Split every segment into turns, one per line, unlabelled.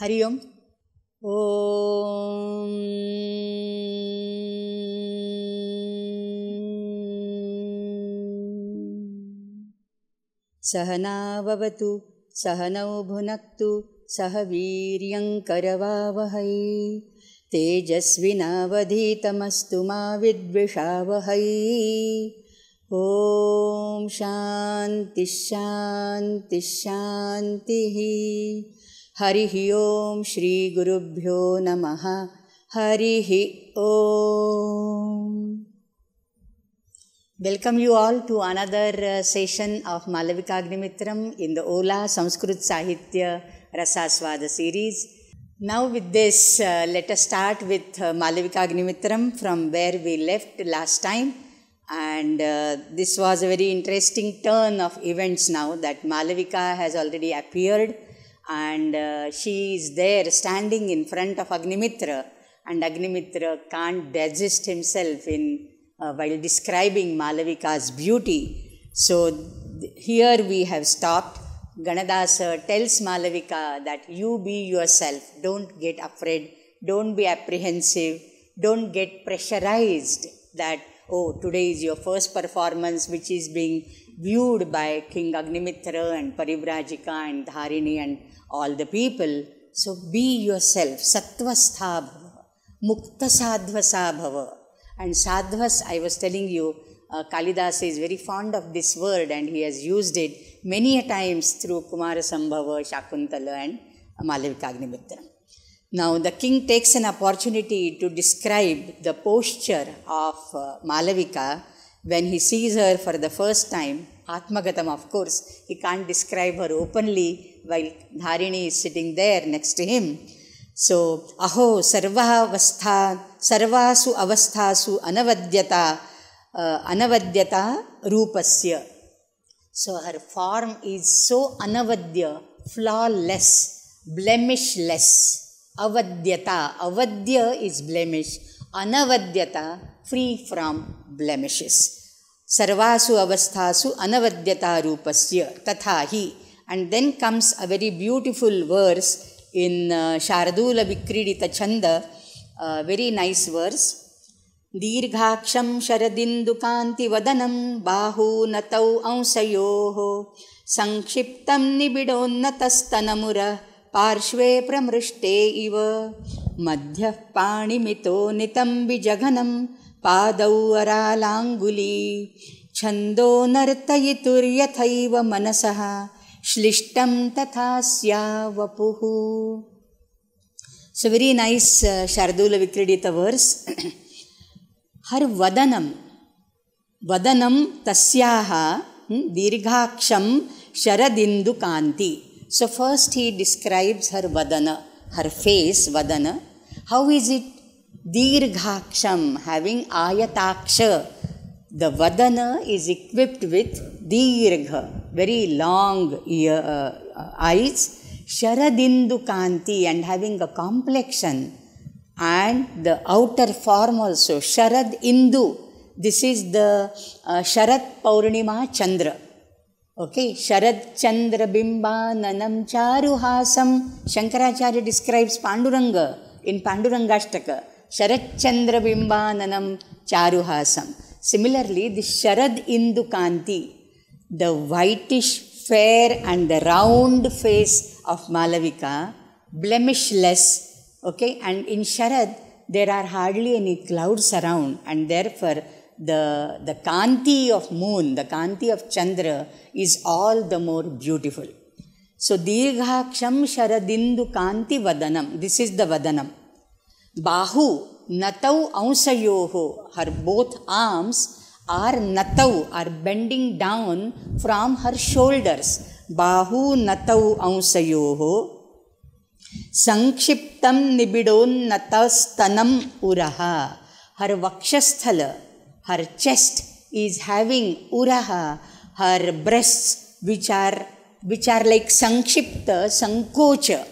हरि ओम। ओम सहना भवतु सहनौ भुनक्तु सह वीर्यं करवावहै तेजस्विनावधीतमस्तु मा विद्विषावहै। ओम शांति शांति शांतिः। हरिः ओम श्री गुरुभ्यो नमः। हरिः ओम। Welcome you all to another session of Malavikagnimitram in the Ola Sanskrit Sahitya Rasaswada series. Now with this, let us start with Malavikagnimitram from where we left last time. And this was a very interesting turn of events now that Malavika has already appeared. And she is there standing in front of Agnimitra, and Agnimitra can't digest himself while describing Malavika's beauty. So here we have stopped. Ganadasa tells Malavika that you be yourself, don't get afraid, don't be apprehensive, don't get pressurized that, oh, today is your first performance which is being viewed by King Agnimitra and Parivrajika and Dharini and all the people. So be yourself, sattvastha bhava, mukta sadhvasa bhava. And sadhvas, I was telling you, Kalidasa is very fond of this word and he has used it many a times through Kumarasambhava, Shakuntala and Malavikagnimitram. Now the king takes an opportunity to describe the posture of Malavika when he sees her for the first time. Atmagatam, of course, he can't describe her openly while Dharini is sitting there next to him. So, aho sarvasu avasthasu anavadyata rupasya. So her form is so anavadya, flawless, blemishless. Avadyata, avadya is blemish, anavadyata, free from blemishes. Sarvasu avasthasu anavadyata rupasya tathahi. And then comes a very beautiful verse in Sharadula Vikridita Chanda, very nice verse. Dirghaksham sharadindukanti vadanam bahu natau ansayoho sankshiptam nibidonnatastanamura parshve pramrishte iva madhyah panimito nitam vijaganam padau aralanguli chando nartayitur yathaiva manasaha shlishtam tathasya vapuhu. So very nice Sharadula Vikridita verse. Har vadanam tasyaha dirghaksham sharadindu kanti. So first he describes her vadana, her face, vadana. How is it? Dirghaksham, having ayataksha. The vadana is equipped with dirgha, very long eyes, sharadindu kanti, and having a complexion, and the outer form also, sharad indu. This is the Sharad Paurnima Chandra. Okay, Sharad Chandra Bimba Nanam Charuhasam. Shankaracharya describes Panduranga in Pandurangashtaka. Sharad Chandra Bimba Nanam Charuhasam. Similarly, the Sharad Indu Kanti, the whitish, fair and the round face of Malavika, blemishless, okay, and in Sharad there are hardly any clouds around, and therefore the Kanti of moon, the Kanti of Chandra is all the more beautiful. So, Dirghaksham Sharadindu Kanti Vadanam, this is the Vadanam. Bahu Natau Ansayoho, her both arms are Natau, are bending down from her shoulders. Bahu Natau Ansayoho. Sankshiptam Nibidon Natastanam Uraha. Her Vakshasthala, her chest is having Uraha, her breasts which are which are like Sankshipta, Sankocha.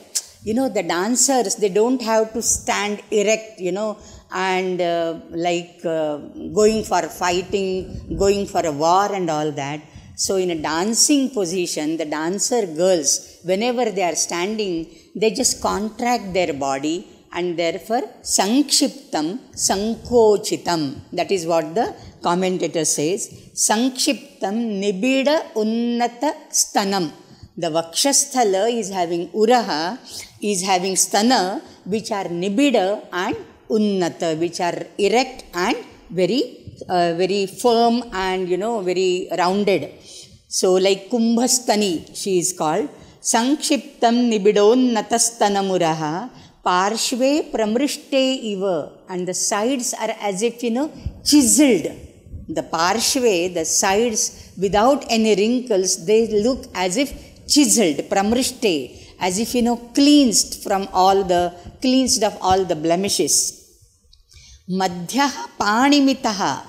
You know, the dancers, they don't have to stand erect, you know, and going for fighting, going for a war and all that. So in a dancing position, the dancer girls, whenever they are standing, they just contract their body, and therefore Sankshiptam, Sankochitam. That is what the commentator says. Sankshiptam Nibida Unnata Stanam. The Vakshasthala is having Uraha, is having Stana, which are Nibida and Unnata, which are erect and very firm and, you know, very rounded. So like Kumbhastani, she is called. Sankshiptam Nibidonnatastanamuraha Parshve Pramrishte Iva. And the sides are as if, you know, chiseled. The Parshve, the sides without any wrinkles, they look as if chiseled, Pramrishte, as if, you know, cleansed of all the blemishes. Madhyaha Panimitaha,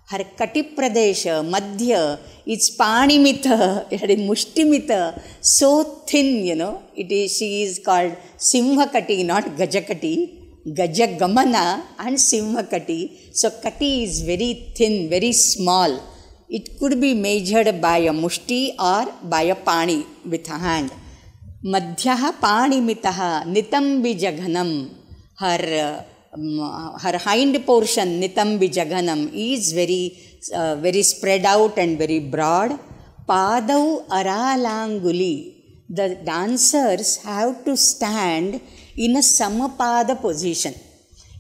her Kati Pradesha, Madhya, it's Panimita, it is Mushtimita, so thin, you know, she is called Simhakati, not Gajakati. Gajagamana and Simhakati. So Kati is very thin, very small. It could be measured by a mushti or by a pani with a hand. Madhyaha Panimitaha Nitambi Jaganam. Her hind portion, Nitambi Jaganam, is very spread out and very broad. Padau Aralanguli. The dancers have to stand in a Samapada position.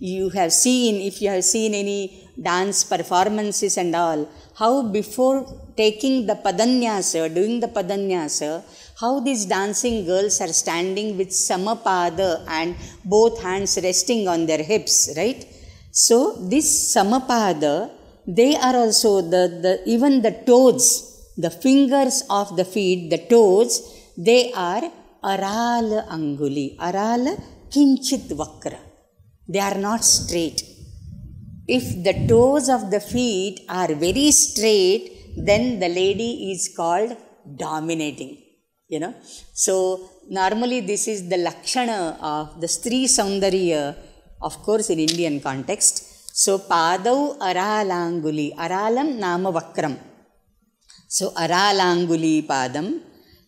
You have seen, if you have seen any dance performances and all, how before taking the Padanyasa, doing the Padanyasa, how these dancing girls are standing with Samapada and both hands resting on their hips, right? So this Samapada, they are also even the toes, the fingers of the feet, the toes, they are Arala Anguli, Arala Kinchit Vakra. They are not straight. If the toes of the feet are very straight, then the lady is called dominating, you know. So normally this is the Lakshana of the Stri Saundarya, of course in Indian context. So Padau Aralanguli, Aralam Nama Vakram. So Aralanguli Padam.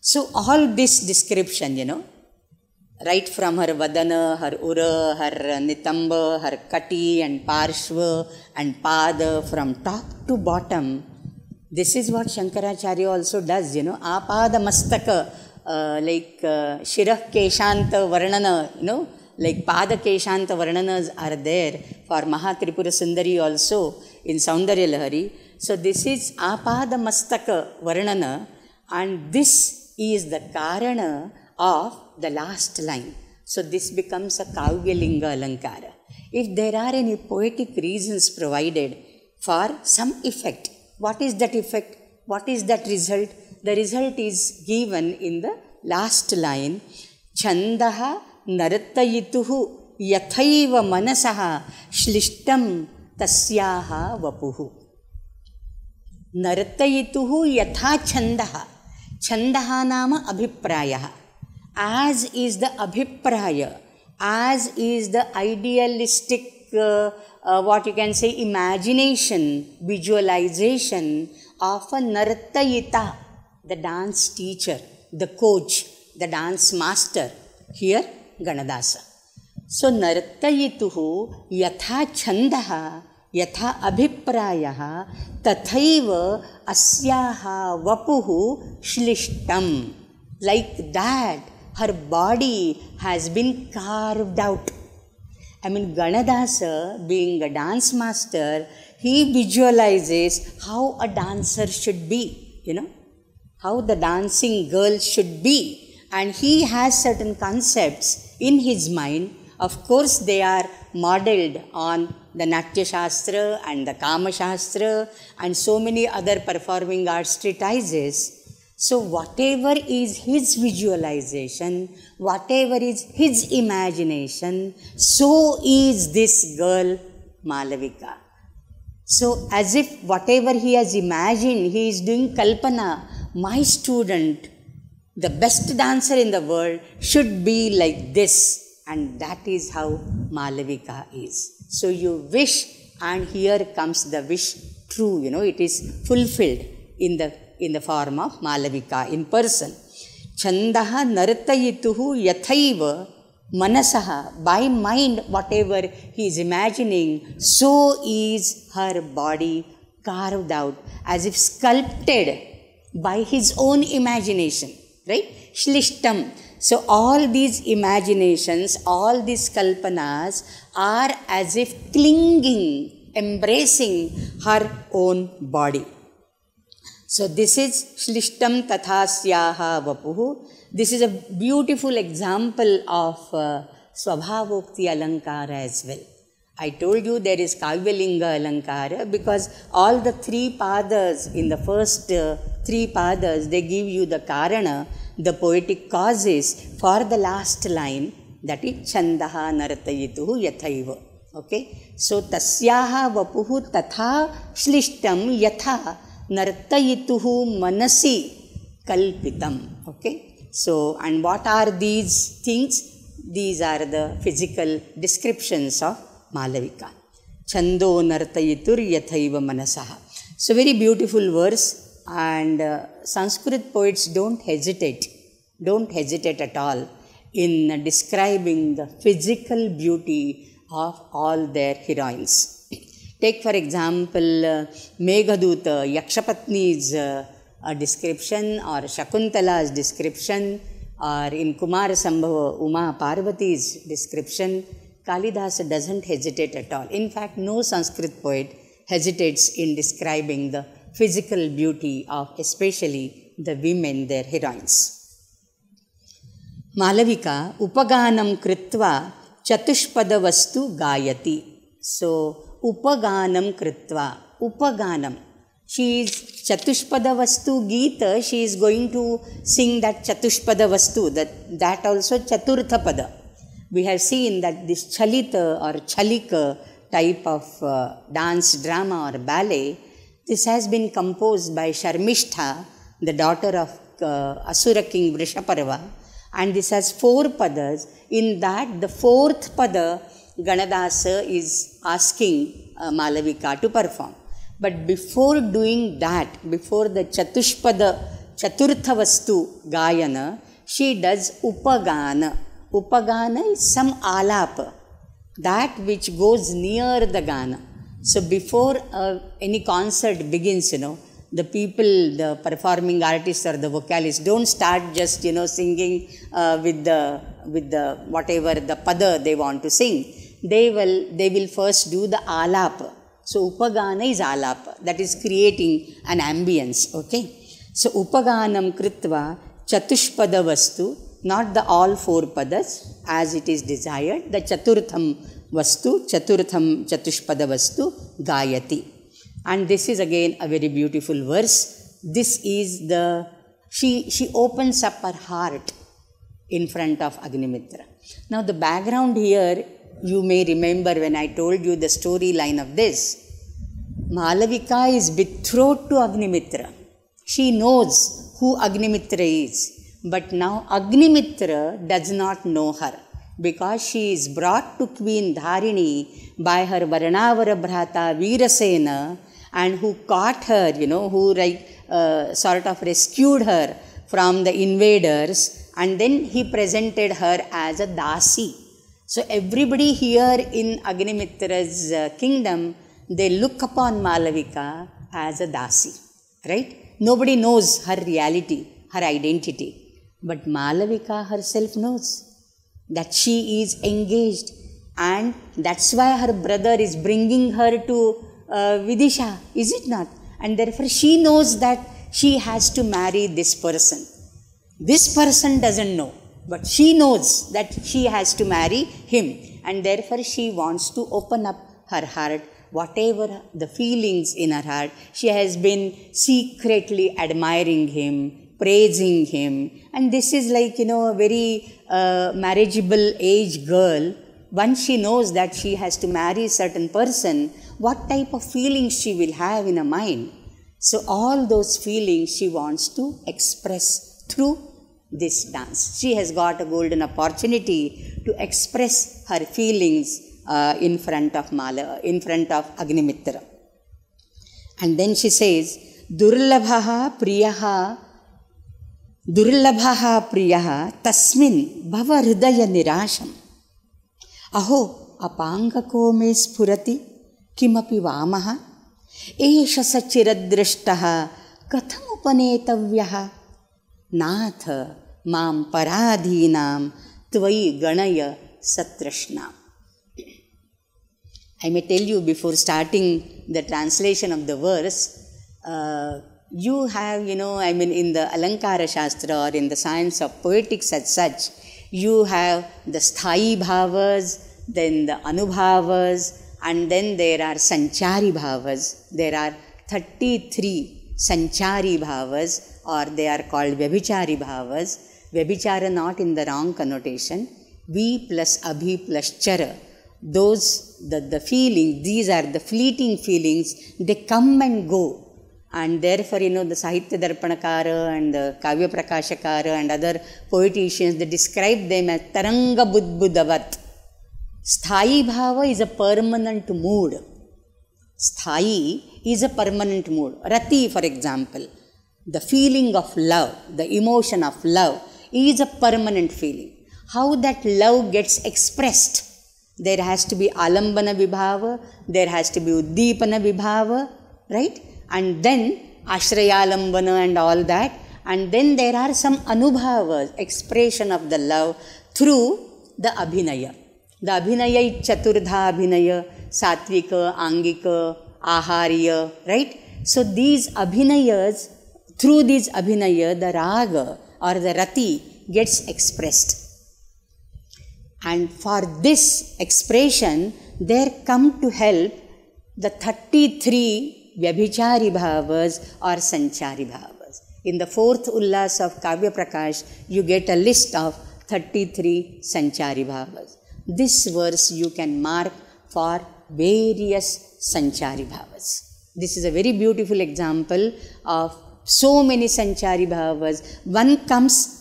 So all this description, you know, right from her Vadana, her Ura, her Nitamba, her Kati and Parshva and Pada, from top to bottom, this is what Shankaracharya also does, you know. Apada Mastaka, like Shirah Keshanta Varnana, you know, like Pada Keshanta Varnanas are there for Mahatripura Sundari also in Saundarya Lahari. So this is Apada Mastaka Varnana, and this is the Karana of the last line. So this becomes a Kavyalinga Alankara. If there are any poetic reasons provided for some effect, what is that effect? What is that result? The result is given in the last line. Chandaha narattayituhu yathaiva manasaha shlishtam tasyaha vapuhu. Narattayituhu yatha chandaha. Chandaha nama abhiprayaha. As is the abhipraya, as is the idealistic, what you can say, imagination, visualization of a Narattayita, the dance teacher, the coach, the dance master, here Ganadasa. So Narattayituhu yatha chandaha, yatha abhiprayaha, tathaiva asyaha vapuhu shlishtam. Like that, her body has been carved out. I mean, Ganadasa, being a dance master, he visualizes how a dancer should be, you know, how the dancing girl should be. And he has certain concepts in his mind. Of course, they are modeled on the Natya Shastra and the Kama Shastra and so many other performing arts treatises. So whatever is his visualization, whatever is his imagination, so is this girl Malavika. So as if whatever he has imagined, he is doing kalpana. My student The best dancer in the world should be like this, and that is how Malavika is. So you wish, and here comes the wish true, it is fulfilled in the form of Malavika in person. Chandaha nartayituhu yathaiva manasaha, by mind whatever he is imagining, so is her body carved out as if sculpted by his own imagination, right? Shlishtam. So all these imaginations, all these kalpanas are as if clinging, embracing her own body. So this is Shlishtam Tathasyaha Vapuhu. This is a beautiful example of Swabhavokti Alankara as well. I told you there is Kavyalinga Alankara because all the three padas, in the first three padas, they give you the Karana, the poetic causes for the last line, that is Chandaha Nartayituhu Yathaiva. Okay, so Tasyaha Vapuhu Tatha Shlishtam Yatha Nartayituhu Manasi Kalpitam. Okay, so and what are these things? These are the physical descriptions of Malavika. Chando nartayitur yathaiva manasaha. So very beautiful verse, and Sanskrit poets don't hesitate at all in describing the physical beauty of all their heroines. Take for example Meghaduta, Yakshapatni's description, or Shakuntala's description, or in Kumara Sambhava, Uma Parvati's description. Kalidasa doesn't hesitate at all. In fact, no Sanskrit poet hesitates in describing the physical beauty of especially the women, their heroines. Malavika upaganam kritva chatushpada vastu gayati. So, upaganam kritva, upaganam. She is Chatushpada Vastu Gita, she is going to sing that Chatushpada Vastu, that also Chaturtha Pada. We have seen that this Chalita or Chalika type of dance, drama or ballet, this has been composed by Sharmishtha, the daughter of Asura king Vrishaparva, and this has 4 padas. In that, the 4th pada, Ganadasa is asking Malavika to perform. But before doing that, before the Chaturtha Vastu Gayana, she does Upagana. Upagana is some alapa, that which goes near the Gana. So before any concert begins, the people, the performing artists or the vocalists don't start just, singing with the whatever the pada they want to sing. They will first do the alapa. So Upagana is alapa, that is creating an ambience, okay. So Upaganam Kritva Chatushpada Vastu, not the all 4 padas as it is desired, the Chaturtham Vastu, Chaturtham Chatushpada Vastu Gayati. And this is again a very beautiful verse. This is she opens up her heart in front of Agnimitra. Now the background here, you may remember when I told you the storyline of this. Malavika is betrothed to Agnimitra. She knows who Agnimitra is. But now Agnimitra does not know her, because she is brought to Queen Dharini by her Varanavara Bhrata Veerasena, and who caught her, who sort of rescued her from the invaders, and then he presented her as a Dasi. So everybody here in Agnimitra's kingdom, they look upon Malavika as a Dasi, right? Nobody knows her reality, her identity. But Malavika herself knows that she is engaged, and that's why her brother is bringing her to Vidisha, is it not? And therefore she knows that she has to marry this person. This person doesn't know, but she knows that she has to marry him, and therefore she wants to open up her heart, whatever the feelings in her heart. She has been secretly admiring him, praising him, and this is like, a very marriageable age girl. Once she knows that she has to marry a certain person, what type of feelings she will have in her mind. So all those feelings she wants to express through this dance. She has got a golden opportunity to express her feelings in front of Agnimitra. And then she says, Durlabhaha priyaha tasmin bhava hridaya nirasham. Aho apangako me spurati kimapi vamaha esha sachiradrishtaha katham upanetavyaha nath mam paradhinam tvai ganaya satrashna. I may tell you before starting the translation of the verse, you have, in the Alankara Shastra or in the science of poetics as such, you have the Sthayi Bhavas, then the Anubhavas, and then there are Sanchari Bhavas. There are 33 Sanchari Bhavas, or they are called Vyabhichari Bhavas. Vyabhichara not in the wrong connotation. Vi plus Abhi plus Chara. Those, the feelings, these are the fleeting feelings, they come and go. And therefore, the Sahitya Darpanakara and the Kavya Prakashakara and other poeticians, they describe them as Taranga Budbudavat. Sthayi Bhava is a permanent mood. Sthayi is a permanent mood. Rati, for example, the feeling of love, the emotion of love is a permanent feeling. How that love gets expressed? There has to be alambana vibhava, there has to be uddipana vibhava, right? And then ashrayalambana and all that. And then there are some anubhavas, expression of the love through the abhinaya. The abhinaya is chaturdha abhinaya, satvika, angika, aharya, right? So these abhinayas, through these abhinaya, the raga or the rati gets expressed. And for this expression, there come to help the 33 Vyabhichari Bhavas or Sanchari Bhavas. In the fourth Ullas of Kavya Prakash, you get a list of 33 Sanchari Bhavas. This verse you can mark for various Sanchari Bhavas. This is a very beautiful example of so many Sanchari Bhavas. One comes,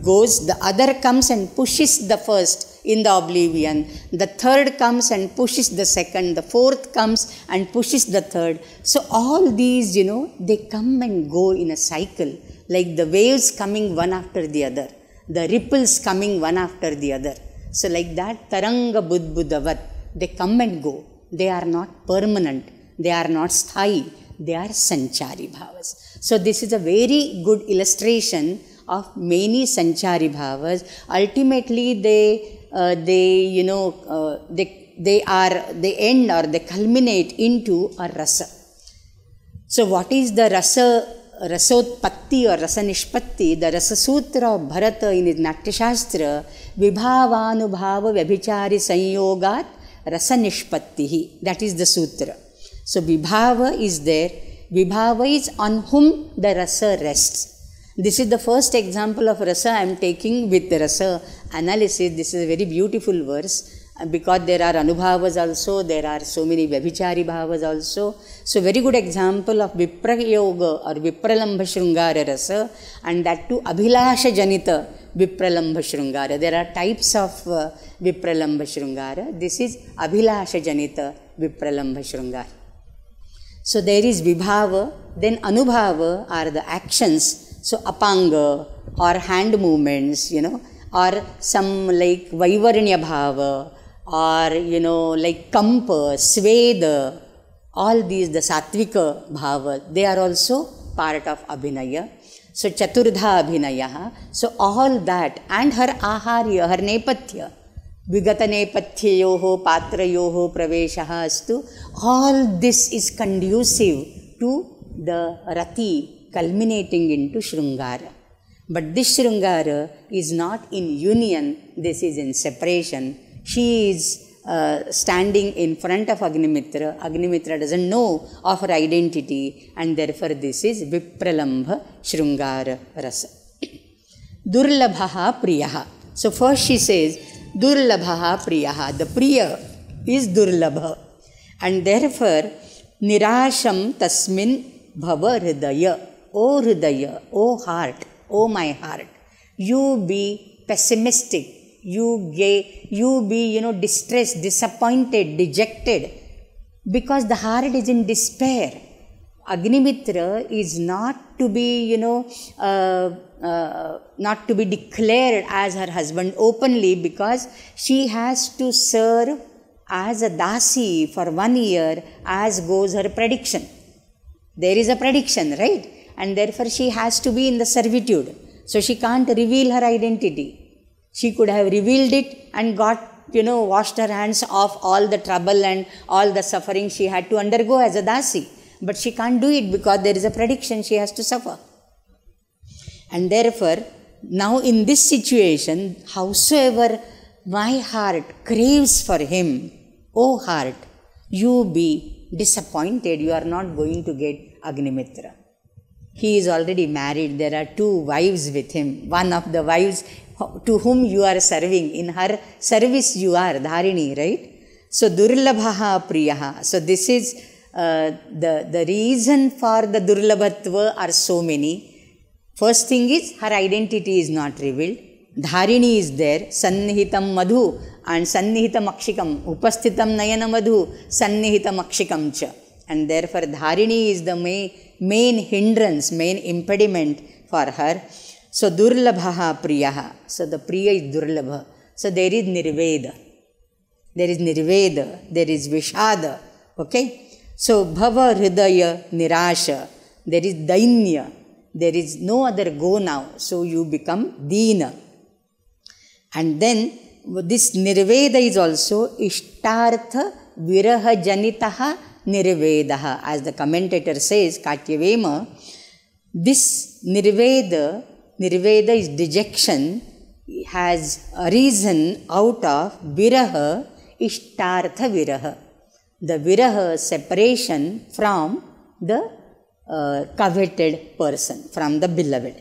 goes, the other comes and pushes the first in the oblivion, the third comes and pushes the second, the fourth comes and pushes the third. So all these, they come and go in a cycle, like the waves coming one after the other, the ripples coming one after the other. So like that, Taranga Budbudavat, they come and go. They are not permanent, they are not sthayi, they are Sanchari Bhavas. So this is a very good illustration of many Sanchari Bhavas. Ultimately, they end or they culminate into a rasa. So what is the rasotpatti or rasanishpatti? The Rasa Sutra of Bharata in his Natya Shastra, Vibhavanubhava Vyabhichari Sanyogat Rasanishpattihi. That is the sutra. So Vibhava is there. Vibhava is on whom the rasa rests. This is the first example of rasa I am taking with the rasa analysis. This is a very beautiful verse because there are anubhavas also, there are so many Vyabhichari Bhavas also. So very good example of Viprayoga or Vipralambha Shrungara rasa, and that too Abhilasha Janita Vipralambha Shrungara. There are types of Vipralambha Shrungara. This is Abhilasha Janita Vipralambha Shrungara. So there is Vibhava, then Anubhava are the actions. So apanga or hand movements, or some like Vaivaranya Bhava, or like Kampa, Sveda, all these, the Satvika Bhava, they are also part of Abhinaya. So Chaturdha Abhinaya. So all that and her Aharya, her Nepathya, Vigata Nepathyayoho Patrayoho Praveshaha Astu, all this is conducive to the Rati culminating into Shrungara. But this Shrungara is not in union, this is in separation. She is standing in front of Agnimitra. Agnimitra doesn't know of her identity, and therefore this is Vipralambha Shrungara Rasa. Durlabhaha Priyaha. So first she says, Durlabhaha Priyaha. The Priya is Durlabha. And therefore, Nirasham Tasmin Bhava Hridaya. O Hridaya, O heart, O my heart, you be pessimistic, you be, distressed, disappointed, dejected, because the heart is in despair. Agnimitra is not to be, not to be declared as her husband openly, because she has to serve as a dasi for 1 year, as goes her prediction. There is a prediction, right? And therefore she has to be in the servitude. So she can't reveal her identity. She could have revealed it and got, washed her hands off all the trouble and all the suffering she had to undergo as a dasi. But she can't do it because there is a prediction she has to suffer. And therefore, now in this situation, howsoever my heart craves for him, O heart, you be disappointed, you are not going to get Agnimitra. He is already married, there are 2 wives with him. One of the wives to whom you are serving, in her service you are, Dharini, right? So, Durlabhaha Priyaha. So, this is the reason for the Durlabhatva are so many. First thing is, her identity is not revealed. Dharini is there, Sannihitam Madhu and Sannihitam Akshikam, Upasthitam Nayana Madhu, Sannihitam Akshikam cha. And therefore, Dharini is the main hindrance, main impediment for her. So, Durlabhaha Priyaha. So, the Priya is Durlabha. So, there is Nirveda. There is Nirveda. There is Vishada. Okay? So, Bhava Hridaya Nirasha. There is Dainya. There is no other go now. So, you become Deena. And then, this Nirveda is also Ishtartha Viraha Janitaha Nirvedaha. As the commentator says, Katyavema, this Nirveda is dejection, has arisen out of Viraha, Ishtartha Viraha. The Viraha, separation from the coveted person, from the beloved.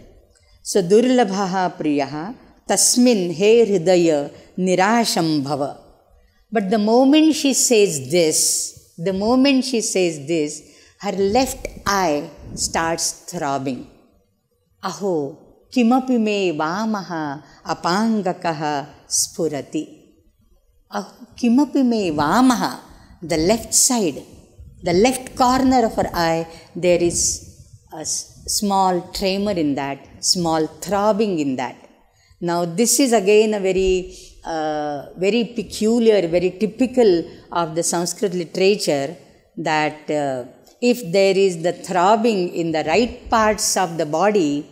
So, Durlabhaha Priyaha, Tasmin He Hridaya Nirasham Bhava. But the moment she says this, her left eye starts throbbing. Aho, kimapi me vamaha apangakaha spurati. Aho, kimapi me vamaha. The left side, the left corner of her eye, there is a small tremor in that, small throbbing in that. Now, this is again a very peculiar, very typical of the Sanskrit literature, that if there is the throbbing in the right parts of the body,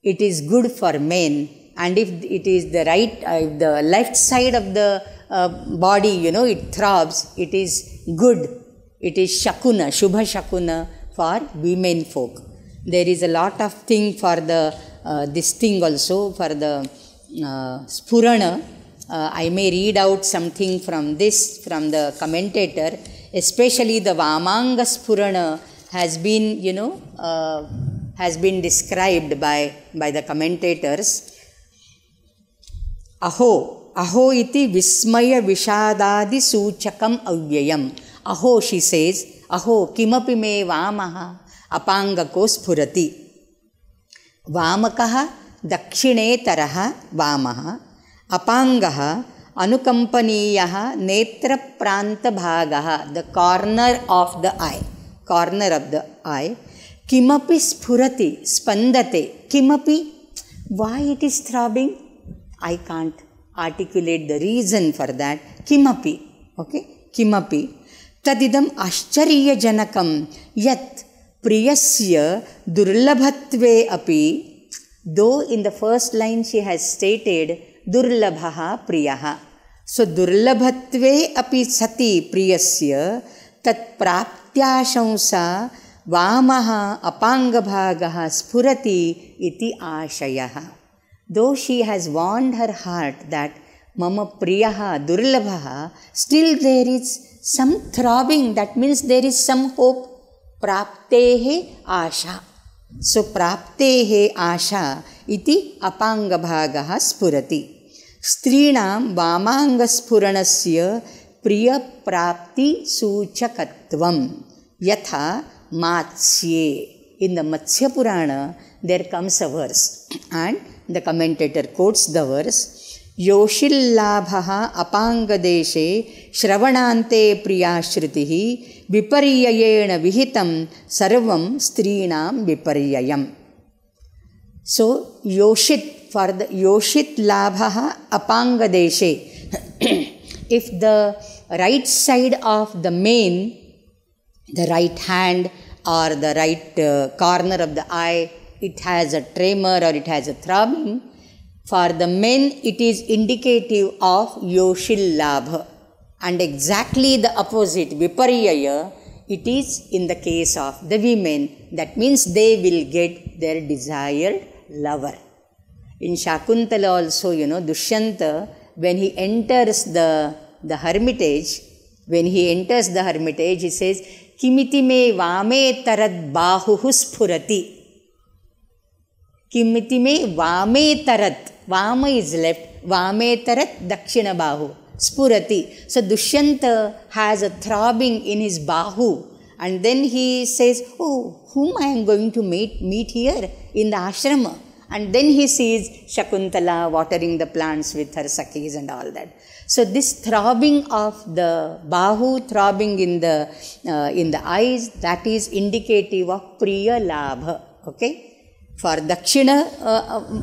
it is good for men, and if it is the the left side of the body, it throbs, it is good, it is Shakuna, Shubha Shakuna for women folk. There is a lot of thing for the this thing also, for the Spurana. I may read out something from this, from the commentator. Especially the Vamanga Spurana has been described by the commentators. Aho iti vismaya vishadadi suchakam avyayam. Aho, she says, aho kimapi me vamaha apangako spurati. Vamakaha dakshine taraha vamaha. Apangaha anukampaniyaha netra pranta bhagaha, the corner of the eye. Kimapi spurati, spandate. Kimapi, why it is throbbing? I can't articulate the reason for that. Kimapi, okay? Kimapi. Tadidam ascharya janakam yat priyasya durlabhatve api. Though in the first line she has stated Durlabhaha Priyaha. So, Durlabhatve api sati priyasya tat praptyashamsa vamaha apangabhagaha spurati iti ashayaha. Though she has warned her heart that mama priyaha durlabhaha, still there is some throbbing, that means there is some hope. Praptehe asha. So, praptehe asha iti apangabhagaha spurati. Strinam vamangaspuranasya priya prapti suchakatvam yatha matsye. In the Matsya Purana, there comes a verse, and the commentator quotes the verse, Yoshillabhaha apangadeshe shravanante priya shritihi viparyayena vihitam sarvam strinam viparyayam. So, Yoshit, for the Yoshit labhaha apangadeshe, if the right side of the mane, the right hand or the right corner of the eye, it has a tremor or it has a throbbing, for the men it is indicative of Yoshil labha. And exactly the opposite, Viparyaya, it is in the case of the women. That means they will get their desired lover. In Shakuntala also, Dushyanta, when he enters the hermitage, he says, Kimiti me vame tarad bahuhu spurati. Kimiti me vame tarat. Vama is left. Vame tarat dakshina bahu. Spurati. So Dushyanta has a throbbing in his bahu. And then he says, oh, whom I am going to meet here in the ashrama. And then he sees Shakuntala watering the plants with her sakhis and all that. So this throbbing of the bahu, throbbing in the eyes, that is indicative of priya labha. Okay? For dakshina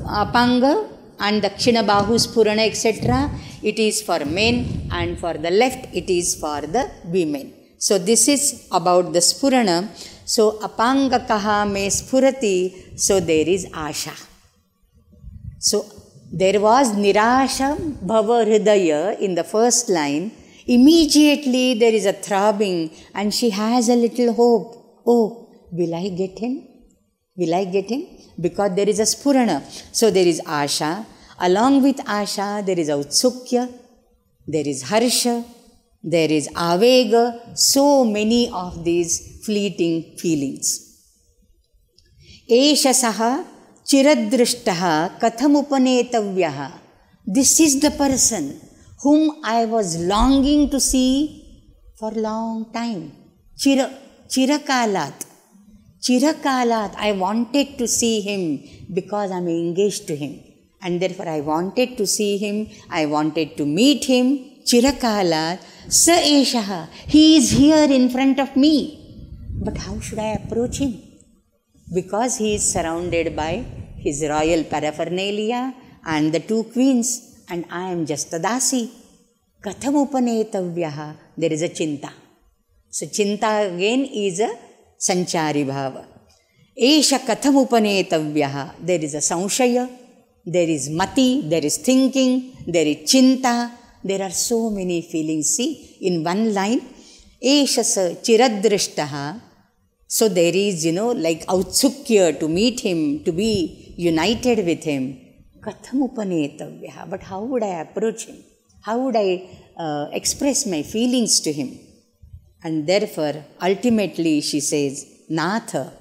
apanga and dakshina bahu spurana, etc., it is for men, and for the left it is for the women. So this is about the spurana. So apanga kaha me spurati, so there is asha. So there was nirasha bhava hridaya in the first line. Immediately there is a throbbing and she has a little hope. Oh, will I get him? Will I get him? Because there is a spurana. So there is asha. Along with asha, there is autsukya, there is harsha, there is avega, so many of these fleeting feelings. Esha saha chiradrishtaha kathamupanetavyaha. This is the person whom I was longing to see for long time. Chirakalat. Chirakalat, I wanted to see him because I am engaged to him. And therefore I wanted to see him, I wanted to meet him. Chirakalat, sa eshaha, he is here in front of me. But how should I approach him? Because he is surrounded by his royal paraphernalia and the two queens, and I am just a dasi. Kathamupanetavyaha, there is a chinta. So chinta again is a sanchari bhava. Esha kathamupanetavyaha, there is a samshaya, there is mati, there is thinking, there is chinta, there are so many feelings. See, in one line, esha sa chiradrishtaha. So there is, like autsukya, to meet him, to be united with him. Kathamupanetavyaha. But how would I approach him? How would I express my feelings to him? And therefore, ultimately she says, Natha.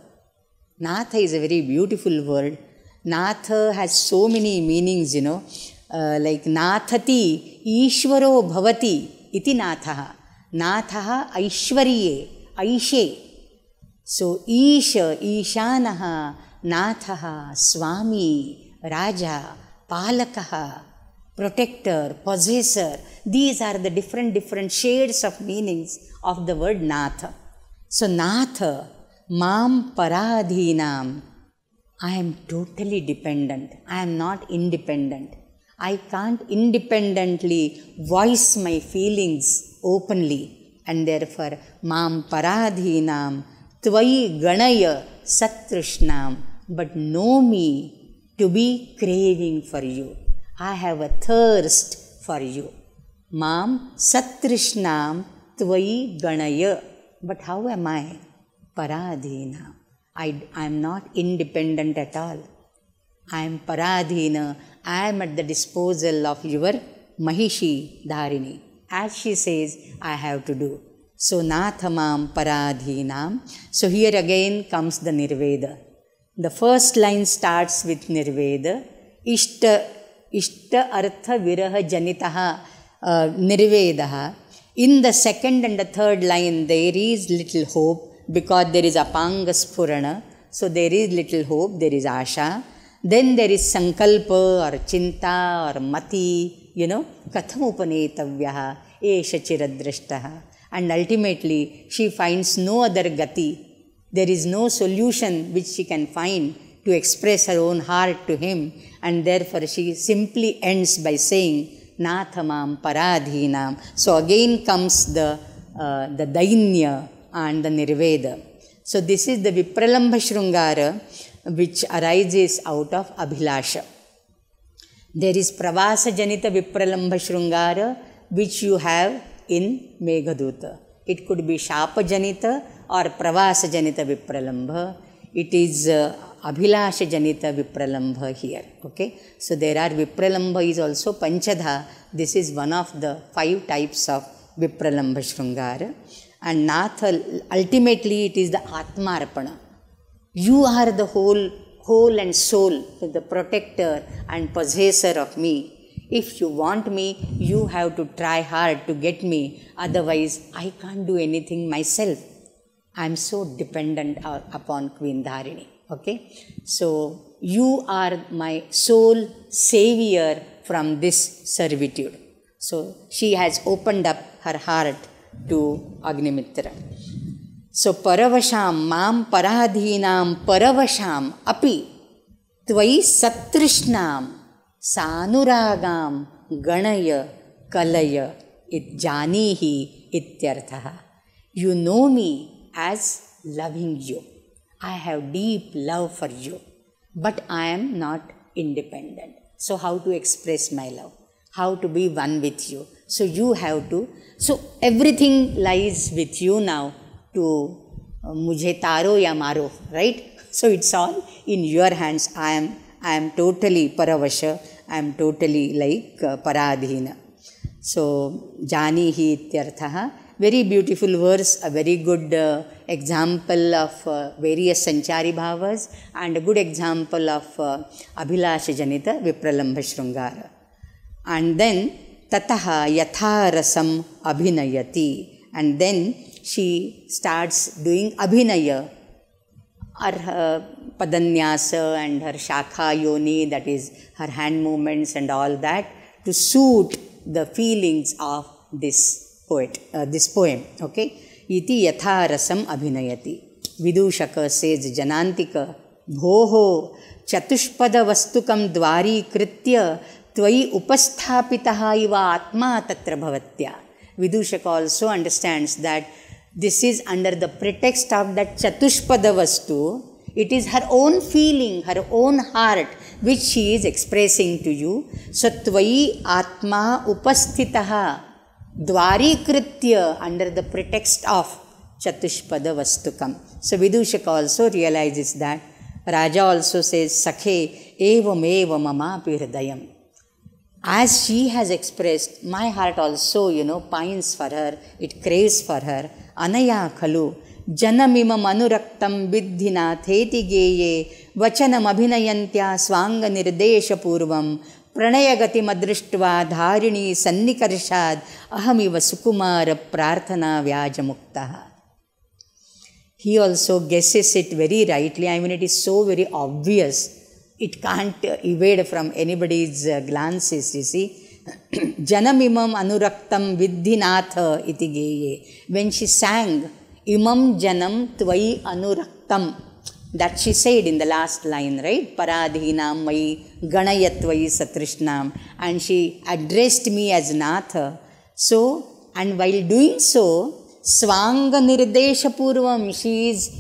Natha is a very beautiful word. Natha has so many meanings, like Nathati, Ishvaro bhavati, iti Nathaha. Nathaha Aishwarye, Aishe. So, Isha, Ishanaha, Nathaha, Swami, Raja, Palakaha, protector, possessor. These are the different shades of meanings of the word Natha. So, Natha, Mam Paradhinam. I am totally dependent. I am not independent. I can't independently voice my feelings openly. And therefore, Mam Paradhinam, Tvayi Ganaya Satrishnam. But know me to be craving for you. I have a thirst for you. Mam Satrishnam Tvayi Ganaya. But how am I? Paradhinam. I am not independent at all. I am paradhina. I am at the disposal of your Mahishi Dharini. As she says, I have to do. So, Nathamam paradhinam. So, here again comes the Nirveda. The first line starts with Nirveda. Ishta artha viraha janitaha Nirvedaha. In the second and the third line, there is little hope, because there is apanga spurana. So there is little hope, there is asha. Then there is sankalpa or chinta or mati, katham upanetavyaha, esha chiradrashtaha. And ultimately, she finds no other gati. There is no solution which she can find to express her own heart to him. And therefore, she simply ends by saying, Nathamam paradhinam. So again comes the dainya and the nirveda. So this is the Vipralambha Shrungara which arises out of Abhilasha. There is Pravasa Janita Vipralambha Shrungara which you have in Meghaduta. It could be Shapa Janita or Pravasa Janita Vipralambha. It is Abhilasha Janita Vipralambha here. Okay. So there are Vipralambha is also Panchadha. This is one of the 5 types of Vipralambha Shrungara. And Natha, ultimately it is the Atmarpana. You are the whole and soul, the protector and possessor of me. If you want me, you have to try hard to get me. Otherwise, I can't do anything myself. I am so dependent upon Queen Dharini. Okay. So, you are my sole savior from this servitude. So, she has opened up her heart to Agnimitra. So, Paravasham, Mam Paradhinam Paravasham Api Tvai Satrishnam Sanuragam Ganaya Kalaya Janihi Ityarthaha. You know me as loving you. I have deep love for you. But I am not independent. So, how to express my love? How to be one with you? So, you have to. So, everything lies with you now to mujhe taro ya maro, right? So, it's all in your hands. I am totally paravasha. I am totally like paradhina. So, janihi ityarthaha. Very beautiful verse, a very good example of various sanchari bhavas and a good example of Abhilasha Janita Vipralambha Shrungara. And then tataha yatharasam abhinayati. And then she starts doing abhinaya, her padanyasa and her shakha yoni, that is her hand movements and all that, to suit the feelings of this poem. Okay. Iti yatha rasam abhinayati. Vidushaka says Janantika bhoho chatushpada vastukam dwari kritya tvai upasthapitaha iva atma tatra bhavatya. Vidushaka also understands that this is under the pretext of that chatushpada vastu. It is her own feeling, her own heart which she is expressing to you. So tvai atma upasthitaha Dwarikritya, under the pretext of Chatushpada Vastukam. So Vidushaka also realizes that. Raja also says, Sakhe evam eva mamapi hridayam. As she has expressed, my heart also, pines for her, it craves for her. Anaya khalu janamimam anuraktam viddhina theti geye vachanam abhinayantya swanga nirdesha purvam pranayagati madrishtva dharini sannikarshad ahamiva sukumara prarthana vyajamuktaha. He also guesses it very rightly. I mean, it is so very obvious. It can't evade from anybody's glances, you see. Janamimam anuraktam viddhinatha iti geye. When she sang, imam janam tvai anuraktam, that she said in the last line, right? Paradhinam mai ganayatvai satrishnam. And she addressed me as Natha. So, and while doing so, Swanga nirdesha purvam, she is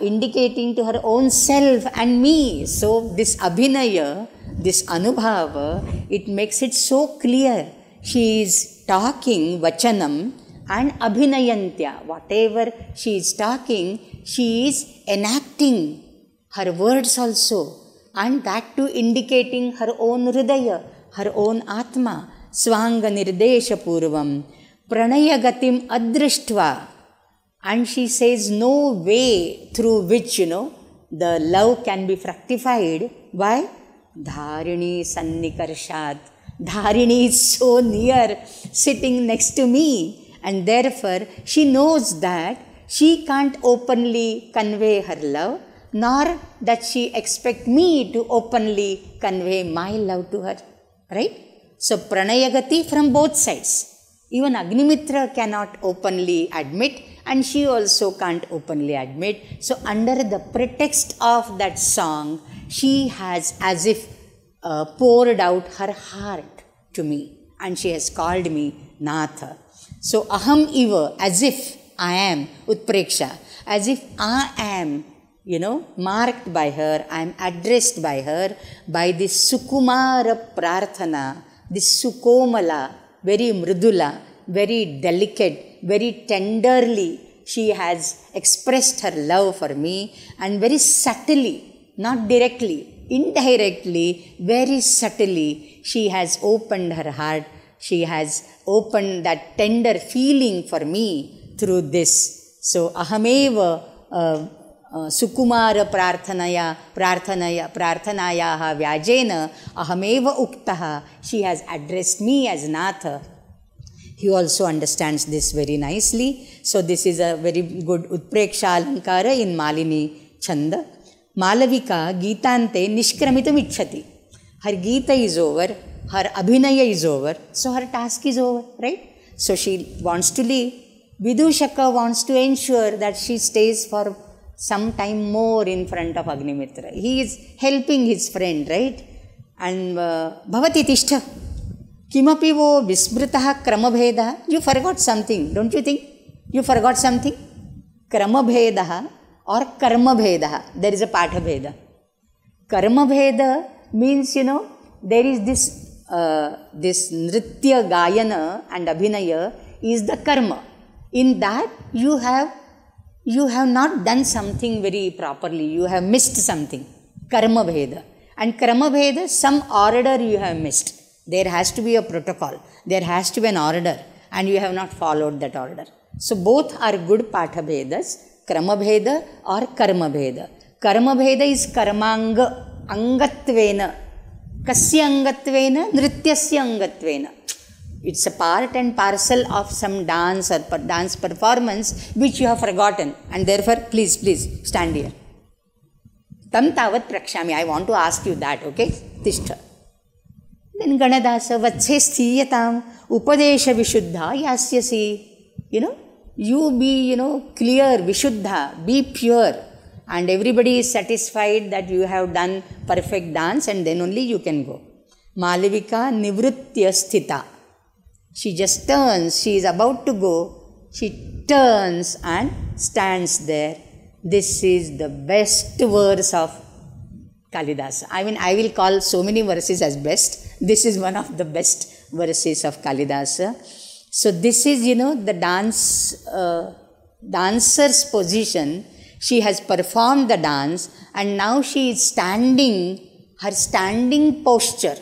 indicating to her own self and me. So, this abhinaya, this anubhava, it makes it so clear. She is talking vachanam and abhinayantya. Whatever she is talking, she is enacting her words also, and that too indicating her own hridaya, her own atma. Swanga nirdesha purvam pranayagatim adrishtva. And she says no way through which, the love can be fructified. Why? Dharini sannikarshad. Dharini is so near, sitting next to me. And therefore, she knows that she can't openly convey her love. nor that she expect me to openly convey my love to her, right? So pranayagati from both sides. Even Agnimitra cannot openly admit, and she also can't openly admit. So under the pretext of that song, she has as if poured out her heart to me, and she has called me Natha. So aham eva, as if I am, utpreksha, as if I am, marked by her, I am addressed by her, by this sukumara prarthana, this sukomala, very mridula, very delicate, very tenderly, she has expressed her love for me, and very subtly, not directly, indirectly, very subtly, she has opened her heart, she has opened that tender feeling for me through this. So ahameva sukumara prarthanayaha vyajena ahameva uktaha, she has addressed me as Natha. He also understands this very nicely. So this is a very good utpreksha alankara in Malini Chanda. Malavika Geetante nishkramitam ichchati. Her Geeta is over, her Abhinaya is over, so her task is over, right? So she wants to leave. Vidushaka wants to ensure that she stays for some time more in front of Agnimitra. He is helping his friend, right? And bhavati tishtha kimapi vo vismritaha kramabhedah. You forgot something, don't you think? You forgot something? Kramabhedah or karmabhedah. There is a pathabheda. Karmabheda means, there is this nritya gayana and abhinaya is the karma. In that you have not done something very properly. You have missed something. Karmabheda. And Kramabheda, some order you have missed. There has to be a protocol. There has to be an order. And you have not followed that order. So both are good pathabhedas. Kramabheda or Karmabheda. Karmabheda is karmanga angatvena. Kasya angatvena, nrityasya angatvena. It's a part and parcel of some dance or dance performance which you have forgotten. And therefore, please stand here. Tam tavat prakshami. I want to ask you that, okay? Tishtha. Then Ganadasa vatshe sthiyatam upadesha vishuddha yasyasi. You be, clear, vishuddha, be pure. And everybody is satisfied that you have done perfect dance, and then only you can go. Malavika nivritya sthita. She just turns, she is about to go, she turns and stands there. This is the best verse of Kalidasa. I mean, I will call so many verses as best. This is one of the best verses of Kalidasa. So this is, the dancer's position. She has performed the dance, and now she is standing, her standing posture.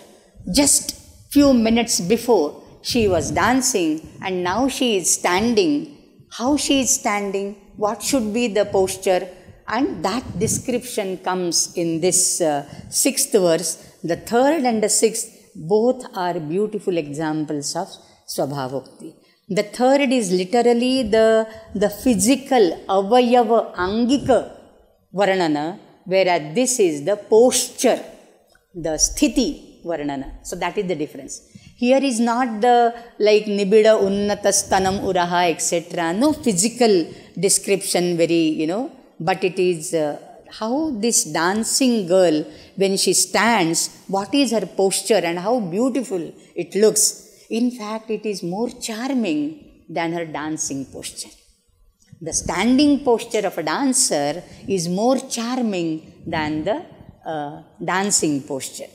Just few minutes before, she was dancing, and now she is standing. How she is standing? What should be the posture? And that description comes in this 6th verse. The 3rd and the 6th, both are beautiful examples of Swabhavokti. The 3rd is literally the physical, avayava, angika varnana, whereas this is the posture, the sthiti varnana. So that is the difference. Here is not the like nibida unnata stanam uraha etc. No physical description very, but it is how this dancing girl, when she stands, what is her posture and how beautiful it looks. In fact, it is more charming than her dancing posture. The standing posture of a dancer is more charming than the dancing posture.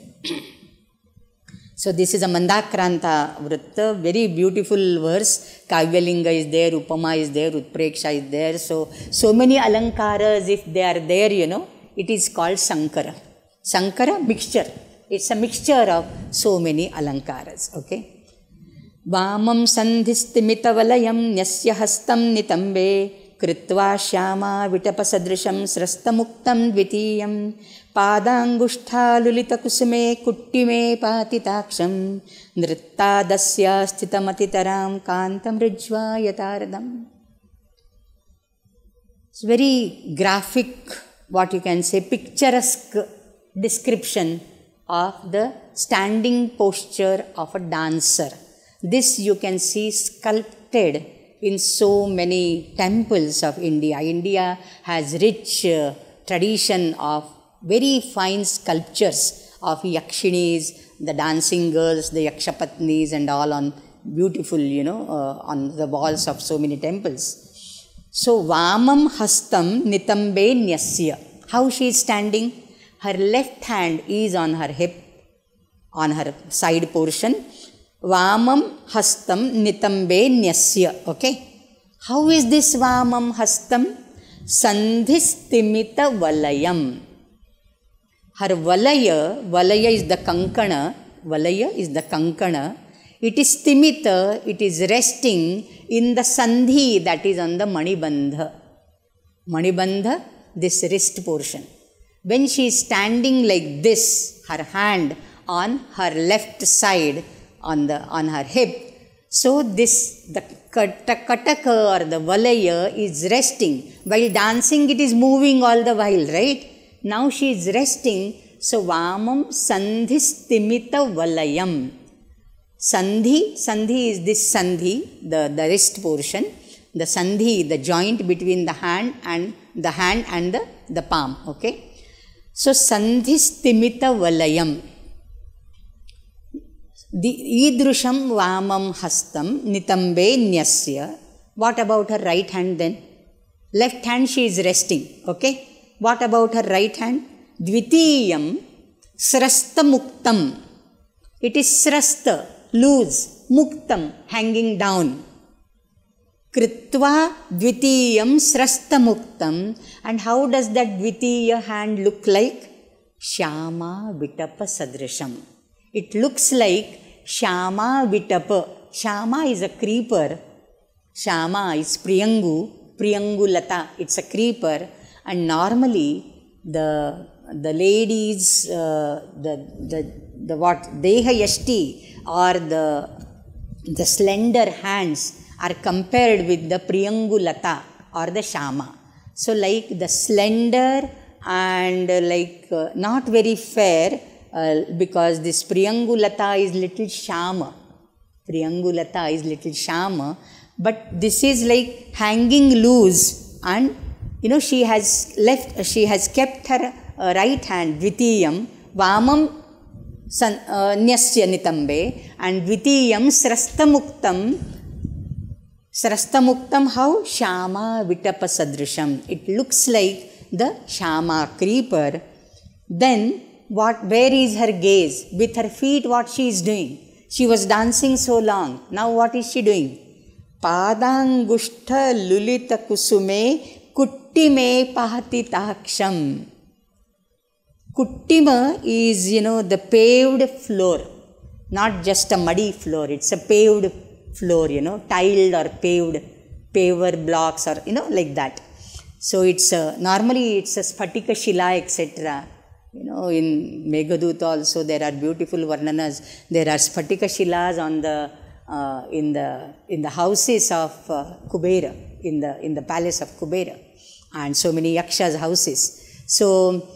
So this is a Mandakranta Vritta, very beautiful verse. Kavyalinga is there, Upama is there, Utpreksha is there. So many alankaras, if they are there, it is called Sankara. Sankara, mixture. It's a mixture of so many alankaras, okay. Vamam sandhistimitavallayam nyasya hastam nitambe kritva shyama vitapasadrisham srastamuktam dvitiyam पादांगुष्ठा लुलिता Kusume कुट्टिमे पातिताक्षं नृत्तादस्य स्थितमतितरां कांतं ऋज्वा यतारदम्. It's very graphic what you can say, picturesque description of the standing posture of a dancer. This you can see sculpted in so many temples of India. India has rich tradition of very fine sculptures of yakshinis, the dancing girls, the yakshapatnis and all on beautiful, on the walls of so many temples. So, Vamam Hastam Nitambe Nyasya. How she is standing? Her left hand is on her hip, on her side portion. Vamam Hastam Nitambe Nyasya. Okay. How is this Vamam Hastam? Sandhistimita Valayam. Her Valaya is the Kankana. Valaya is the Kankana. It is Timita, it is resting in the Sandhi, that is on the Manibandha. Manibandha, this wrist portion. When she is standing like this, her hand on her left side, on her hip, so this, the Kataka or the Valaya is resting. While dancing, it is moving all the while, right? Now she is resting. So, Vamam Sandhistimita Valayam. Sandhi is this Sandhi, the wrist portion. The Sandhi, the joint between the hand and the palm. Okay. So, Sandhistimita Valayam. The Idrusham Vamam Hastam Nitambe Nyasya. What about her right hand then? Left hand she is resting. Okay. What about her right hand? Dvitiyam Srasta Muktam. It is Srasta, loose, Muktam, hanging down. Kritva Dvitiyam Srasta Muktam. And how does that Dvitiya hand look like? Shama Vitapa Sadrisham. It looks like Shama Vitapa. Shama is a creeper. Shama is Priyangu. Priyangulata. It's a creeper. And normally the ladies, the what Deha Yashti or the slender hands are compared with the Priyangulata or the Shama. So like the slender and like not very fair, because this Priyangulata is little Shama. Priyangulata is little Shama, but this is like hanging loose, and she has kept her right hand, Dvitiyam, Vamam Nyasya Nitambe, and Dvitiyam Srastamuktam. Srastamuktam, how? Shama Vitapa Sadrisham. It looks like the Shama creeper. Then, where is her gaze? With her feet, what she is doing? She was dancing so long. Now, what is she doing? Padangushta Lulita Kusume Kuttime Pahati Taksham. Kuttima is, the paved floor. Not just a muddy floor. It's a paved floor, tiled or paved, paver blocks or, like that. So, it's normally it's a Sphatika Shila, etc. In Meghadoot also there are beautiful Varnanas. There are Sphatika Shilas on in the houses of Kubera, in the palace of Kubera, and so many Yaksha's houses. So,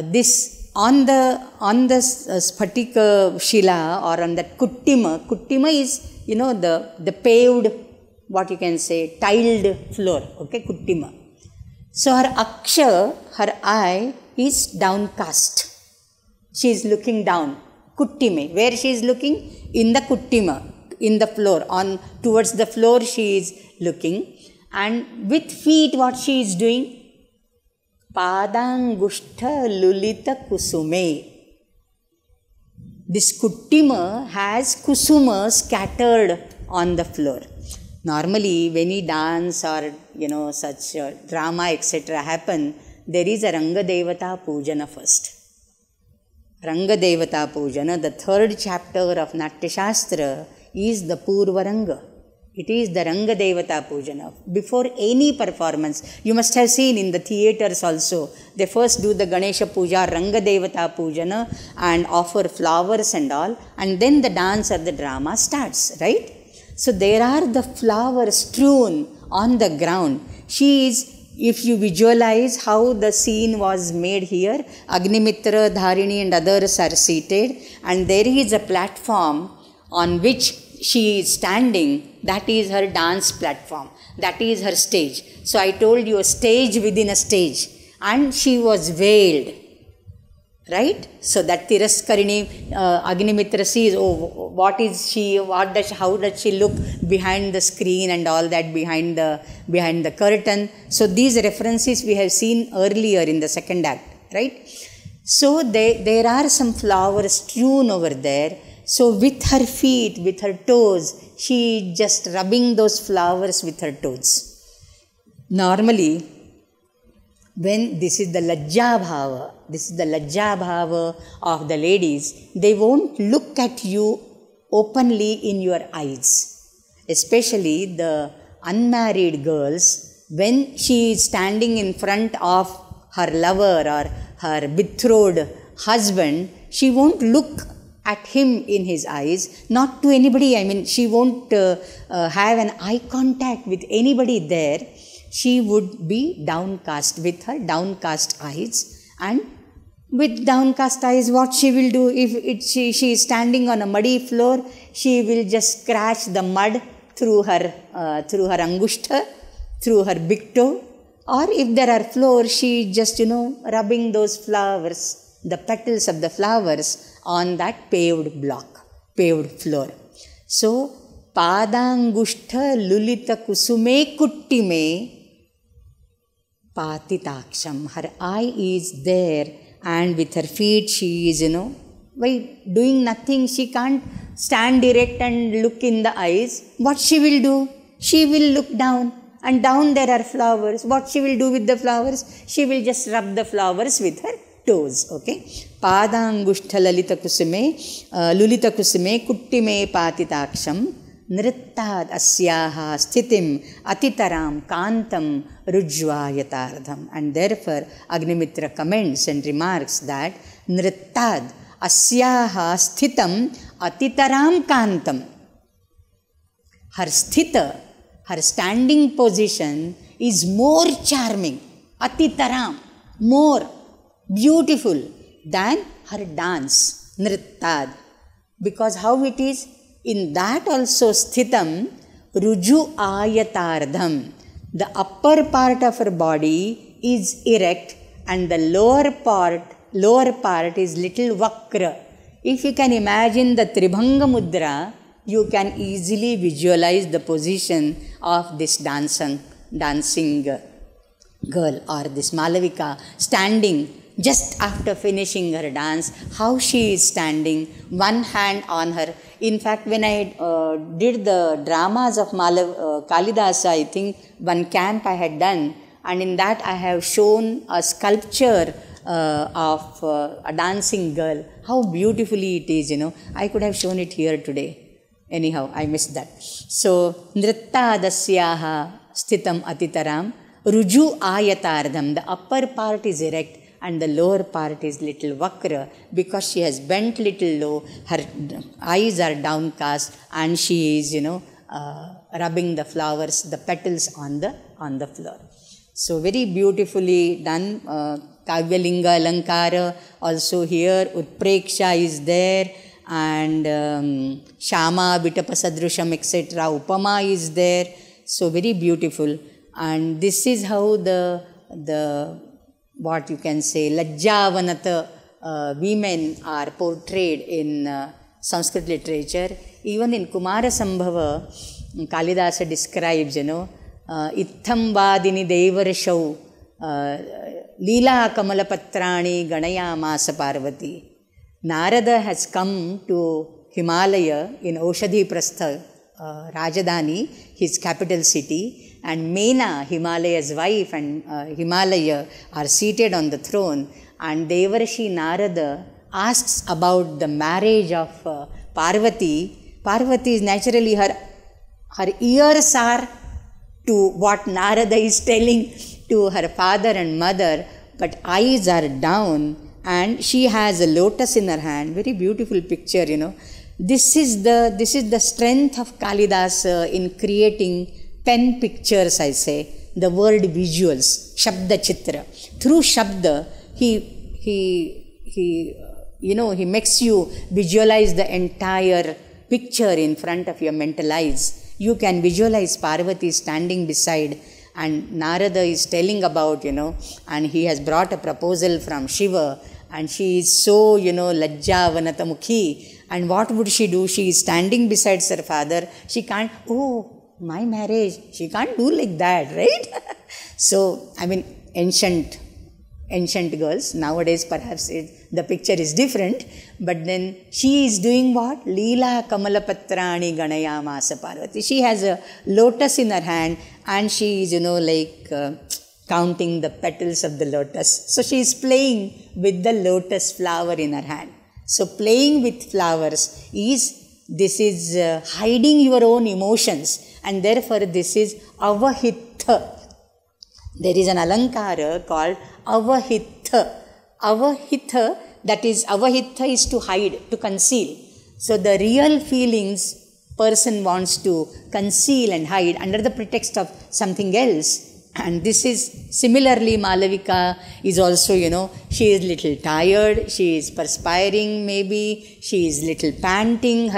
this on the Sphatika Shila or on that Kuttima is, the paved, what you can say, tiled floor. Okay, Kuttima. So, her Aksha, her eye is downcast. She is looking down. Kuttime. Where she is looking? In the Kuttima, in the floor. Towards the floor she is looking. And with feet, what she is doing? Padangushta Lulita Kusume. This Kuttima has kusuma scattered on the floor. Normally, when we dance or, such drama, etc. happen, there is a Ranga Devata Pujana first. Ranga Devata Pujana, the third chapter of Natya Shastra, is the Purva Ranga. It is the Ranga Devata Pujana. Before any performance, you must have seen in the theatres also, they first do the Ganesha Puja, Ranga Devata Pujana, and offer flowers and all, and then the dance or the drama starts, right? So, there are the flowers strewn on the ground. She is if you visualize how the scene was made here, Agnimitra, Dharini and others are seated, and there is a platform on which she is standing. That is her dance platform. That is her stage. So I told you, a stage within a stage. And she was veiled. Right? So that Tiraskarini, Agnimitra sees, oh, what is she, how does she look behind the screen and all that, behind the curtain. So these references we have seen earlier in the second act, right? So there are some flowers strewn over there. So with her feet, with her toes, she just rubbing those flowers with her toes. Normally, when this is the Lajja Bhava of the ladies, they won't look at you openly in your eyes. Especially the unmarried girls, when she is standing in front of her lover or her betrothed husband, she won't look at him in his eyes, not to anybody. I mean, she won't have an eye contact with anybody there. She would be downcast with her downcast eyes, and with downcast eyes, what she will do, if she is standing on a muddy floor, she will just scratch the mud through her angushta, through her big toe, or if there are floors, she just rubbing those flowers, the petals of the flowers on that paved floor. So padangushta lulita kusume kuttime patitaksham. Her eye is there, and with her feet she is, by doing nothing, she can't stand erect and look in the eyes. What she will do? She will look down, and down there are flowers. What she will do with the flowers? She will just rub the flowers with her toes. Okay? Padangushta lulita kusume kuttime patitaksham nrittad asyaha sthitim atitaram kantam rujvayatardham. And therefore Agnimitra comments and remarks that nrittad asyaha sthitam atitaram kantam. Her sthita, her standing position is more charming, atitaram, more beautiful than her dance, nrittad. Because how it is? In that also sthitam ruju ayatardham. The upper part of her body is erect, and the lower part is little vakra. If you can imagine the Tribhanga Mudra, you can easily visualize the position of this dancing girl, or this Malavika standing just after finishing her dance, how she is standing, one hand on her. In fact, when I did the dramas of Kalidasa, I think one camp I had done, and in that I have shown a sculpture of a dancing girl. How beautifully it is, I could have shown it here today. Anyhow, I missed that. So, nrittadasyaha sthitam atitaram ruju ayatardham. The upper part is erect, and the lower part is little vakra, because she has bent little low, her eyes are downcast, and she is, rubbing the flowers, the petals on the floor. So very beautifully done. Kavyalinga Alankara also here, Utpreksha is there, and Shama, Vitapasadrusham, etc. Upama is there. So very beautiful. And this is how the what you can say, Lajjavanata women are portrayed in Sanskrit literature. Even in Kumara Sambhava, Kalidasa describes, Itham Vadini Devarashau Leela Kamalapatrani Ganaya Masa Parvati. Narada has come to Himalaya in Oshadhi Prastha, Rajadhani, his capital city, and Mena, Himalaya's wife, and Himalaya are seated on the throne, and Devarshi Narada asks about the marriage of Parvati. Parvati is naturally, her ears are to what Narada is telling to her father and mother, but eyes are down, and she has a lotus in her hand. Very beautiful picture, This is the strength of Kalidasa in creating pen pictures, I say. the word visuals, Shabda Chitra. Through Shabda, he makes you visualize the entire picture in front of your mental eyes. You can visualize Parvati standing beside, and Narada is telling about, and he has brought a proposal from Shiva, and she is so, Lajja Vanatamukhi. And what would she do? She is standing beside her father. She can't, oh, my marriage. She can't do like that, right? So, ancient girls, nowadays perhaps the picture is different, but then she is doing what? Leela Kamalapatrani Ganayamasa Parvati. She has a lotus in her hand, and she is, counting the petals of the lotus. So she is playing with the lotus flower in her hand. So playing with flowers is hiding your own emotions, and therefore this is avahitha. There is an alankara called avahitha. Avahitha, that is, avahitha is to hide, to conceal. So the real feelings person wants to conceal and hide under the pretext of something else. And this is similarly, Malavika is also, she is little tired, she is perspiring maybe, she is little panting,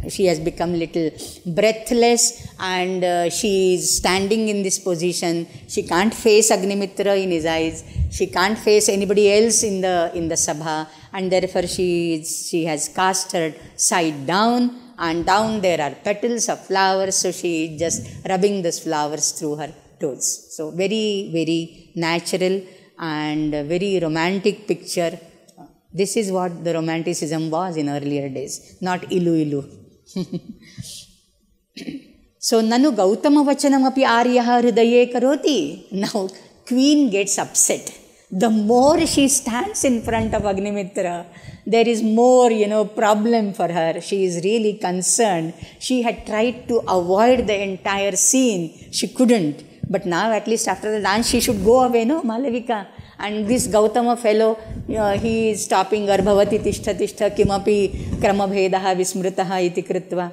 she has become little breathless, and she is standing in this position. She can't face Agnimitra in his eyes, she can't face anybody else in the sabha, and therefore she has cast her side down, and down there are petals of flowers, so she is just rubbing those flowers through her toes. So very, very natural and very romantic picture. This is what the romanticism was in earlier days, not ilu ilu. So nanu Gautama vachanam api aryaha hridaye karoti. Now queen gets upset. The more she stands in front of Agnimitra, there is more, problem for her. She is really concerned. She had tried to avoid the entire scene. She couldn't. But now, at least after the dance, she should go away, no, Malavika. And this Gautama fellow, he is stopping, Garbhavati tishta tishta kimapi kramabhedaha vismritaha iti kritva.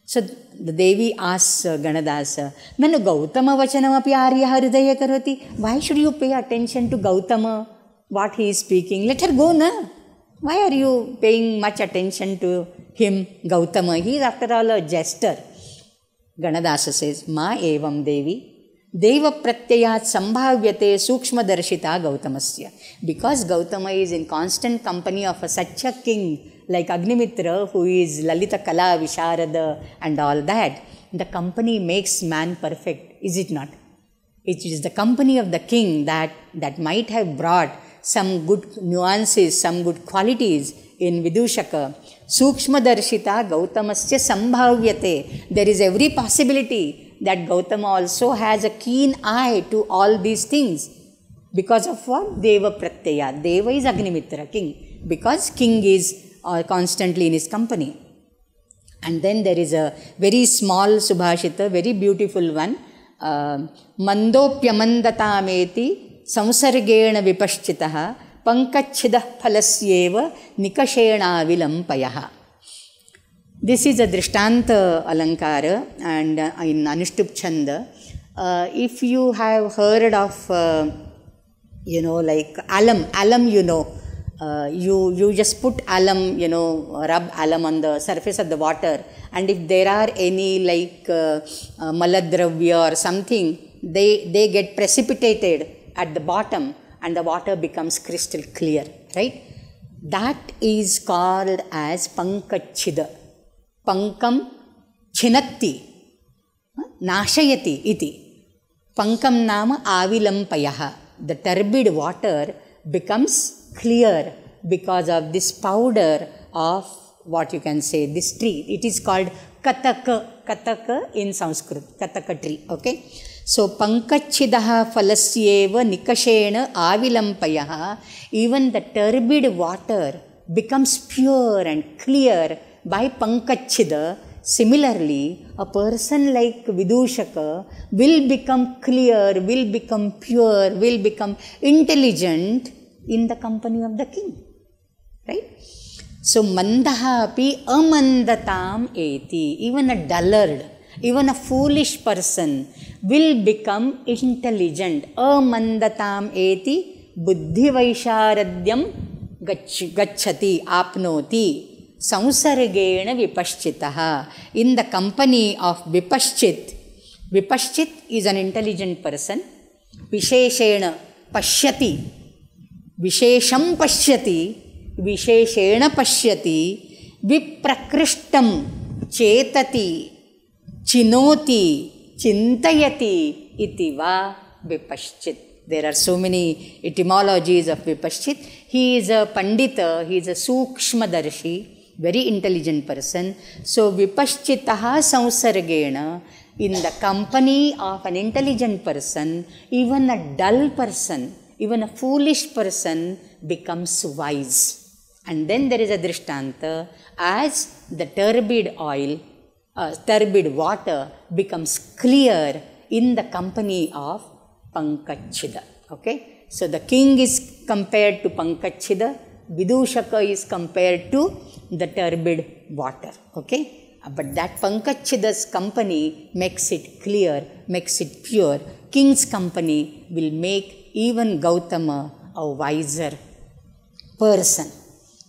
So the Devi asks Ganadasa, Nanu Gautama vachanam api aryaha hridaya karoti. Why should you pay attention to Gautama, what he is speaking? Let her go, na. Why are you paying much attention to him, Gautama? He is after all a jester. Ganadasa says, Ma evam Devi. Deva pratyayat sambhavyate sukshma darshita Gautamasya. Because Gautama is in constant company of such a king like Agnimitra, who is Lalita Kala Visharada and all that, the company makes man perfect, is it not? It is the company of the king that might have brought some good nuances, some good qualities in Vidushaka. Sukshma darshita Gautamasya sambhavyate. There is every possibility that Gautama also has a keen eye to all these things. Because of what? Deva pratyaya. Deva is Agnimitra, king. Because king is constantly in his company. And then there is a very small Subhashita, very beautiful one. Mandopyamandatameti samsargena vipaschitaha pankachchidah phalasyeva nikashena vilampayaha. This is a Drishtanta Alankara, and in Anushtup Chanda. If you have heard of, like alum, you just put alum, rub alum on the surface of the water, and if there are any like maladravya or something, they get precipitated at the bottom, and the water becomes crystal clear, right? That is called as pankachchida. Pankam chinatti, nashayati iti. Pankam nama avilampayaha. The turbid water becomes clear because of this powder of what you can say, this tree. It is called kataka in Sanskrit, kataka tree, okay? So, pankachchidaha phalasyeva nikashena avilampayaha. Even the turbid water becomes pure and clear by pankachchida. Similarly, a person like Vidushaka will become clear, will become pure, will become intelligent in the company of the king, right? So, mandaha api amandatam eti. Even a dullard, Even a foolish person will become intelligent. Amandatam eti buddhi vaisharadyam gacchati apnoti samsargena vipaschitaha. In the company of vipaschit, vipaschit is an intelligent person. Visheshena pashyati, vishesham pashyati, visheshena pashyati, viprakrishtam chetati, chinoti, chintayati iti va vipaschit. There are so many etymologies of vipaschit. He is a pandita, he is a sukshmadarshi, very intelligent person. So vipaschitaha samsargena, in the company of an intelligent person, even a dull person, even a foolish person becomes wise. And then there is a drishtanta, as the turbid oil, turbid water becomes clear in the company of Pankachchida. Okay, so the king is compared to Pankachchida, Vidushaka is compared to the turbid water. Okay, but that Pankachchida's company makes it clear, makes it pure. King's company will make even Gautama a wiser person.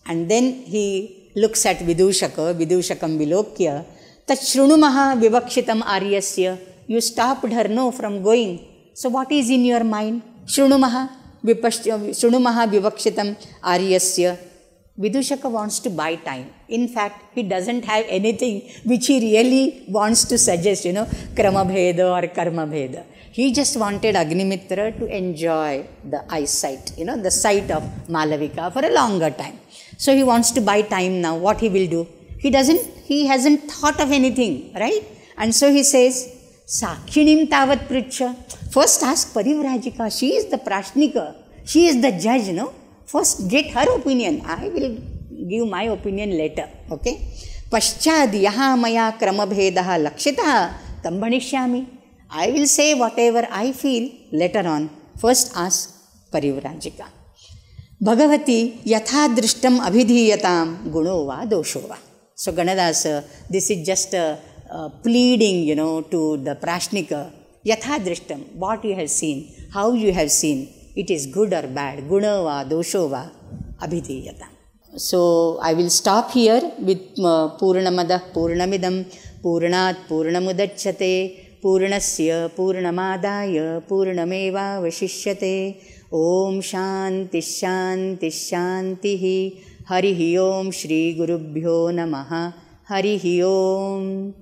And then he looks at Vidushaka, Vidushakam vilokya, Tachrunumaha vivakshitam aryasya. You stopped her, no, from going. So what is in your mind? Shrunumaha vivakshitam aryasya. Vidushaka wants to buy time. In fact, he doesn't have anything which he really wants to suggest, Kramabheda or Karmabheda. He just wanted Agnimitra to enjoy the eyesight, the sight of Malavika for a longer time. So he wants to buy time now. What he will do? He hasn't thought of anything, right? And so he says, Sakshinim tavat pricha. First ask Parivrajika. She is the Prashnika. She is the judge, First get her opinion. I will give my opinion later. Okay? Paschad yaha maya kramabhedaha lakshitaha tam bhanishyami. I will say whatever I feel later on. First ask Parivrajika. Bhagavati yatha drishtam abhidhiyatam guno va dosho va. So Ganadasa, this is just a pleading, to the Prashnika. Yatha drishtam, what you have seen, how you have seen, it is good or bad. Guna va dosho va abhidhiyatam. So I will stop here with Purnamadah Purnamidam Purnat Purnamudachyate Purnasya Purnamadaya Purnameva Vashishyate. Om Shanti Shanti Shantihi. Harihi Om Shri Gurubhyo Namaha. Harihi Om.